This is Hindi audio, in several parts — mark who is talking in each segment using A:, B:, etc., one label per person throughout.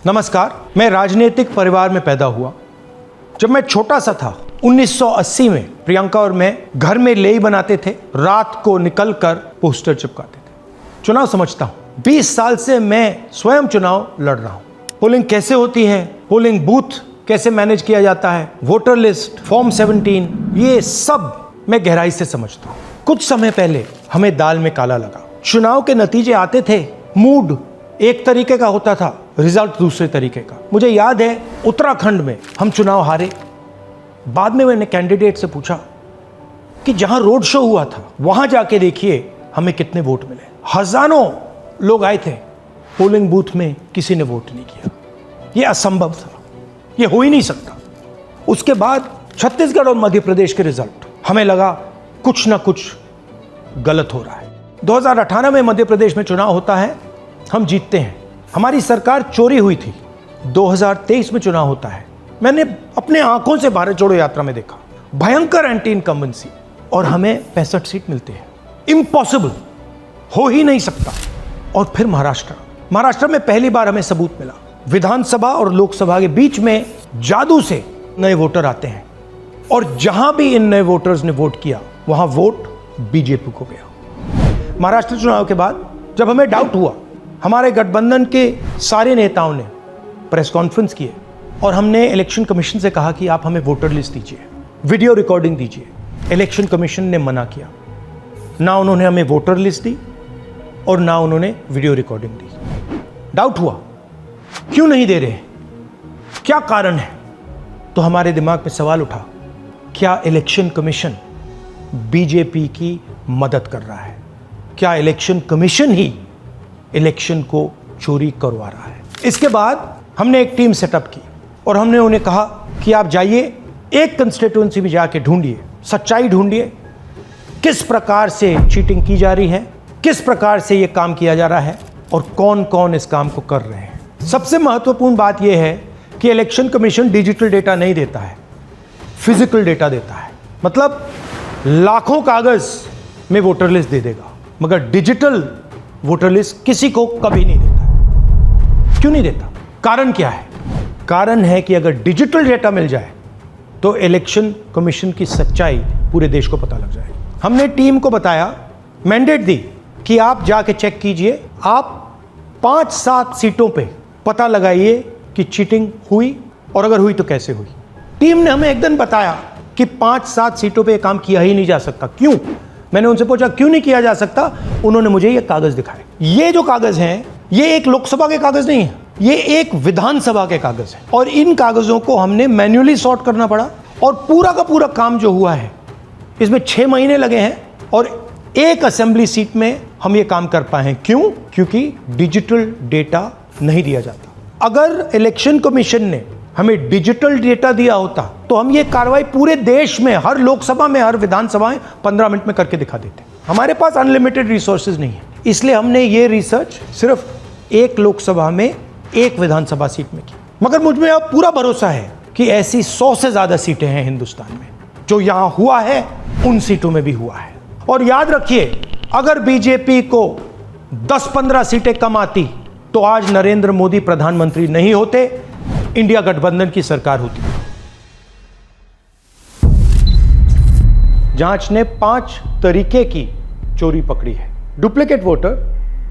A: नमस्कार, मैं राजनीतिक परिवार में पैदा हुआ। जब मैं छोटा सा था 1980 में प्रियंका और मैं घर में लेई बनाते थे, रात को निकलकर पोस्टर चिपकाते थे। चुनाव समझता हूं, 20 साल से मैं स्वयं चुनाव लड़ रहा हूं। पोलिंग कैसे होती है, पोलिंग बूथ कैसे मैनेज किया जाता है, वोटर लिस्ट, फॉर्म 17, ये सब मैं गहराई से समझता हूं। कुछ समय पहले हमें दाल में काला लगा। चुनाव के नतीजे आते थे, मूड एक तरीके का होता था, रिजल्ट दूसरे तरीके का। मुझे याद है उत्तराखंड में हम चुनाव हारे। बाद में मैंने कैंडिडेट से पूछा कि जहां रोड शो हुआ था वहां जाके देखिए हमें कितने वोट मिले। हजारों लोग आए थे, पोलिंग बूथ में किसी ने वोट नहीं किया। यह असंभव था, यह हो ही नहीं सकता। उसके बाद छत्तीसगढ़ और मध्य प्रदेश के रिजल्ट, हमें लगा कुछ ना कुछ गलत हो रहा है। 2018 में मध्य प्रदेश में चुनाव होता है, हम जीतते हैं। हमारी सरकार चोरी हुई थी। 2023 में चुनाव होता है, मैंने अपने आंखों से भारत जोड़ो यात्रा में देखा, भयंकर एंटी इनकम्बेंसी, और हमें 65 सीट मिलते हैं। इम्पॉसिबल, हो ही नहीं सकता। और फिर महाराष्ट्र में पहली बार हमें सबूत मिला। विधानसभा और लोकसभा के बीच में जादू से नए वोटर आते हैं, और जहां भी इन नए वोटर्स ने वोट किया वहां वोट बीजेपी को गया। महाराष्ट्र चुनाव के बाद जब हमें डाउट हुआ, हमारे गठबंधन के सारे नेताओं ने प्रेस कॉन्फ्रेंस किए और हमने इलेक्शन कमीशन से कहा कि आप हमें वोटर लिस्ट दीजिए, वीडियो रिकॉर्डिंग दीजिए। इलेक्शन कमीशन ने मना किया। ना उन्होंने हमें वोटर लिस्ट दी और ना उन्होंने वीडियो रिकॉर्डिंग दी। डाउट हुआ, क्यों नहीं दे रहे, क्या कारण है? तो हमारे दिमाग में सवाल उठा, क्या इलेक्शन कमीशन बीजेपी की मदद कर रहा है? क्या इलेक्शन कमीशन ही इलेक्शन को चोरी करवा रहा है? इसके बाद हमने एक टीम सेटअप की और हमने उन्हें कहा कि आप जाइए, एक कंस्टिट्यूएंसी भी जाके ढूंढिए, सच्चाई ढूंढिए, किस प्रकार से चीटिंग की जा रही है, किस प्रकार से ये काम किया जा रहा है और कौन कौन इस काम को कर रहे हैं। सबसे महत्वपूर्ण बात यह है कि इलेक्शन कमीशन डिजिटल डेटा नहीं देता है, फिजिकल डेटा देता है। मतलब लाखों कागज में वोटर लिस्ट दे देगा, मगर डिजिटल वोटर लिस्ट किसी को कभी नहीं देता। क्यों नहीं देता? कारण क्या है? कारण है कि अगर डिजिटल डेटा मिल जाए तो इलेक्शन कमीशन की सच्चाई पूरे देश को पता लग जाए। हमने टीम को बताया, मैंडेट दी कि आप जाके चेक कीजिए, आप 5-7 सीटों पे पता लगाइए कि चीटिंग हुई, और अगर हुई तो कैसे हुई। टीम ने हमें एकदम बताया कि 5-7 सीटों पे काम किया ही नहीं जा सकता। क्यों? मैंने उनसे पूछा क्यों नहीं किया जा सकता। उन्होंने मुझे ये कागज दिखाए। ये जो कागज हैं, ये एक लोकसभा के कागज नहीं है, ये एक विधानसभा के कागज है, और इन कागजों को हमने मैन्युअली सॉर्ट करना पड़ा। और पूरा का पूरा काम जो हुआ है, इसमें 6 महीने लगे हैं, और एक असेंबली सीट में हम ये काम कर पाए हैं। क्यों? क्योंकि डिजिटल डेटा नहीं दिया जाता। अगर इलेक्शन कमीशन ने हमें डिजिटल डेटा दिया होता तो हम ये कार्रवाई पूरे देश में, हर लोकसभा में, हर विधानसभा में 15 मिनट में करके दिखा देते। हमारे पास अनलिमिटेड रिसोर्सेज नहीं है, इसलिए हमने ये रिसर्च सिर्फ एक लोकसभा में, एक विधानसभा सीट में की। मगर मुझ में अब पूरा भरोसा है कि ऐसी 100 से ज्यादा सीटें हैं हिंदुस्तान में। जो यहां हुआ है उन सीटों में भी हुआ है। और याद रखिए, अगर बीजेपी को 10-15 सीटें कम आती तो आज नरेंद्र मोदी प्रधानमंत्री नहीं होते, इंडिया गठबंधन की सरकार होती। जांच ने 5 तरीके की चोरी पकड़ी है। डुप्लीकेट वोटर,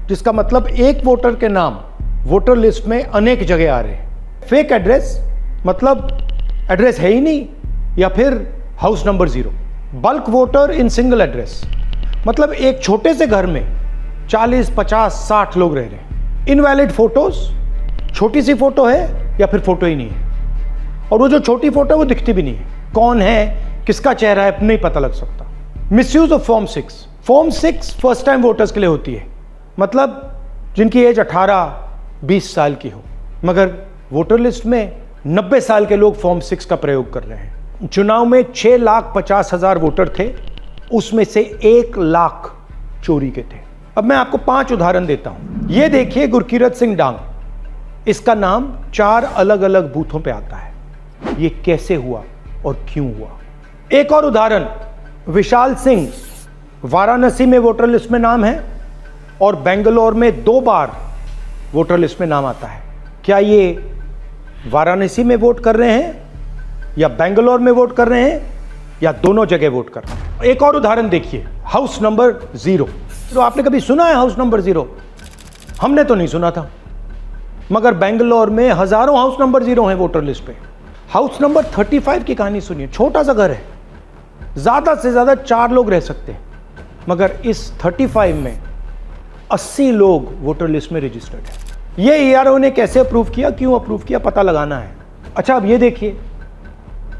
A: जिसका मतलब एक वोटर के नाम वोटर लिस्ट में अनेक जगह आ रहे हैं। फेक एड्रेस, मतलब एड्रेस है ही नहीं, या फिर house number 0। Bulk voter in single address, मतलब एक छोटे से घर में 40, 50, 60 लोग रह रहे हैं। इनवैलिड फोटोज, छोटी सी फोटो है या फिर फोटो ही नहीं है, और वो जो छोटी फोटो है वो दिखती भी नहीं है। कौन है, किसका चेहरा है, नहीं पता लग सकता। Misuse of form 6। Form 6 first time voters के लिए होती है, मतलब जिनकी एज 18-20 साल की हो, मगर वोटर लिस्ट में 90 साल के लोग फॉर्म 6 का प्रयोग कर रहे हैं। चुनाव में 6,50,000 वोटर थे, उसमें से 1 लाख चोरी के थे। अब मैं आपको 5 उदाहरण देता हूं। ये देखिए, गुरकीरत सिंह डांग, इसका नाम 4 अलग अलग बूथों पे आता है। ये कैसे हुआ और क्यों हुआ? एक और उदाहरण, विशाल सिंह, वाराणसी में वोटर लिस्ट में नाम है और बेंगलोर में 2 बार वोटर लिस्ट में नाम आता है। क्या ये वाराणसी में वोट कर रहे हैं या बेंगलोर में वोट कर रहे हैं या दोनों जगह वोट कर रहे हैं? एक और उदाहरण देखिए, हाउस नंबर 0। तो आपने कभी सुना है हाउस नंबर 0? हमने तो नहीं सुना था, मगर बेंगलोर में हजारों हाउस नंबर 0 हैं वोटर लिस्ट पे। हाउस नंबर 35 की कहानी सुनिए। छोटा सा घर है, ज्यादा से ज्यादा 4 लोग रह सकते हैं, मगर इस 35 में 80 लोग वोटर लिस्ट में रजिस्टर्ड है। ये ERO ने कैसे अप्रूव किया, क्यों अप्रूव किया, पता लगाना है। अच्छा, अब ये देखिए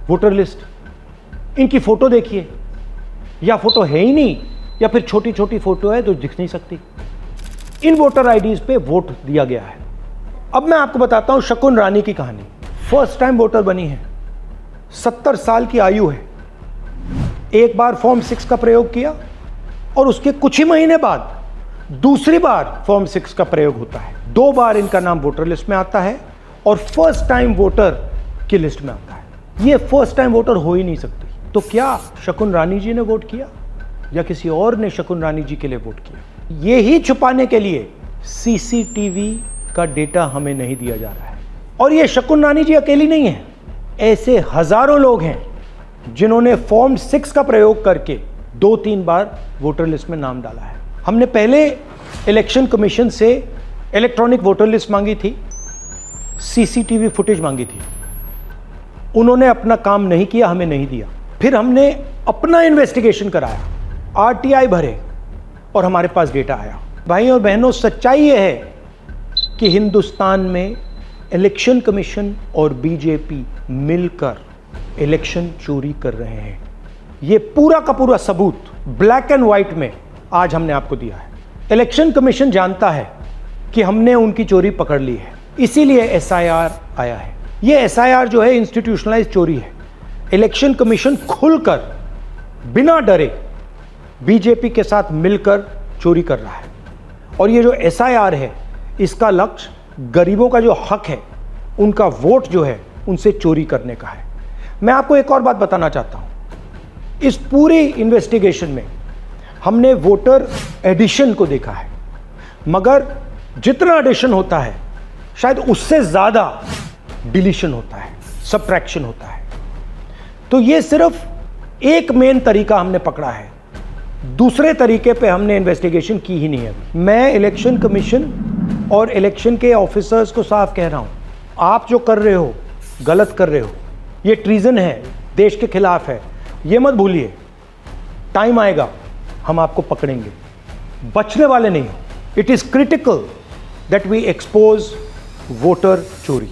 A: वोटर लिस्ट, इनकी फोटो देखिए, या फोटो है ही नहीं या फिर छोटी छोटी फोटो है तो दिख नहीं सकती। इन वोटर आईडीज पे वोट दिया गया है। अब मैं आपको बताता हूं शकुन रानी की कहानी। फर्स्ट टाइम वोटर बनी है, 70 साल की आयु है। एक बार फॉर्म 6 का प्रयोग किया और उसके कुछ ही महीने बाद दूसरी बार फॉर्म 6 का प्रयोग होता है। 2 बार इनका नाम वोटर लिस्ट में आता है और फर्स्ट टाइम वोटर की लिस्ट में आता है। ये फर्स्ट टाइम वोटर हो ही नहीं सकती। तो क्या शकुन रानी जी ने वोट किया या किसी और ने शकुन रानी जी के लिए वोट किया? ये ही छुपाने के लिए CCTV का डेटा हमें नहीं दिया जा रहा है। और ये शकुन रानी जी अकेली नहीं है, ऐसे हजारों लोग हैं जिन्होंने फॉर्म 6 का प्रयोग करके 2-3 बार वोटर लिस्ट में नाम डाला है। हमने पहले इलेक्शन कमीशन से इलेक्ट्रॉनिक वोटर लिस्ट मांगी थी, CCTV फुटेज मांगी थी। उन्होंने अपना काम नहीं किया, हमें नहीं दिया। फिर हमने अपना इन्वेस्टिगेशन कराया, RTI भरे और हमारे पास डेटा आया। भाई और बहनों, सच्चाई यह है कि हिंदुस्तान में इलेक्शन कमीशन और BJP मिलकर इलेक्शन चोरी कर रहे हैं। ये पूरा का पूरा सबूत ब्लैक एंड व्हाइट में आज हमने आपको दिया है। इलेक्शन कमीशन जानता है कि हमने उनकी चोरी पकड़ ली है, इसीलिए SIR आया है। ये SIR जो है इंस्टीट्यूशनलाइज चोरी है। इलेक्शन कमीशन खुलकर बिना डरे BJP के साथ मिलकर चोरी कर रहा है। और ये जो SIR है, इसका लक्ष्य गरीबों का जो हक है, उनका वोट जो है, उनसे चोरी करने का है। मैं आपको एक और बात बताना चाहता हूं। इस पूरी इन्वेस्टिगेशन में हमने वोटर एडिशन को देखा है, मगर जितना एडिशन होता है शायद उससे ज़्यादा डिलीशन होता है, सब्ट्रैक्शन होता है। तो ये सिर्फ एक मेन तरीका हमने पकड़ा है, दूसरे तरीके पे हमने इन्वेस्टिगेशन की ही नहीं है। मैं इलेक्शन कमीशन और इलेक्शन के ऑफिसर्स को साफ कह रहा हूं, आप जो कर रहे हो गलत कर रहे हो, ये ट्रीजन है, देश के खिलाफ है। ये मत भूलिए, टाइम आएगा हम आपको पकड़ेंगे, बचने वाले नहीं हो। It is critical that we expose voter चोरी।